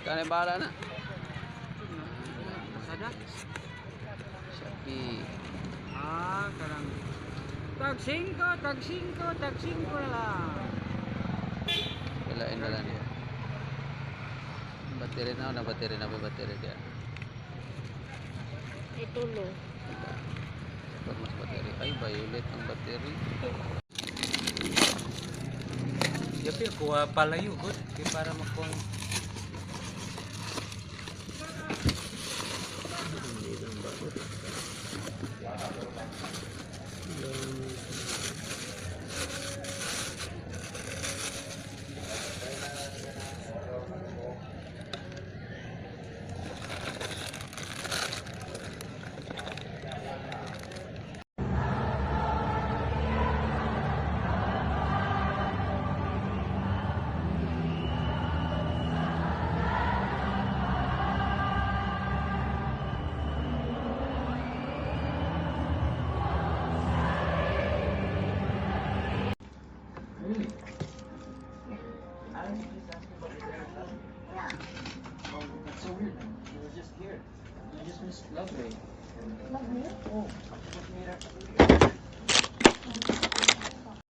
Kaya bahala na. Sada? Shopee. Karang tag 5 na lang. Belain na lang dia. Bateri na bateri dia. Ito lo. Mas bateri. Ay, violet ang bateri. Tapi kuha palayo gud kay para makuha. Hindi lang bagot. That's so weird. You were just here. You just missed Love Ray. Love me? Oh, what made her?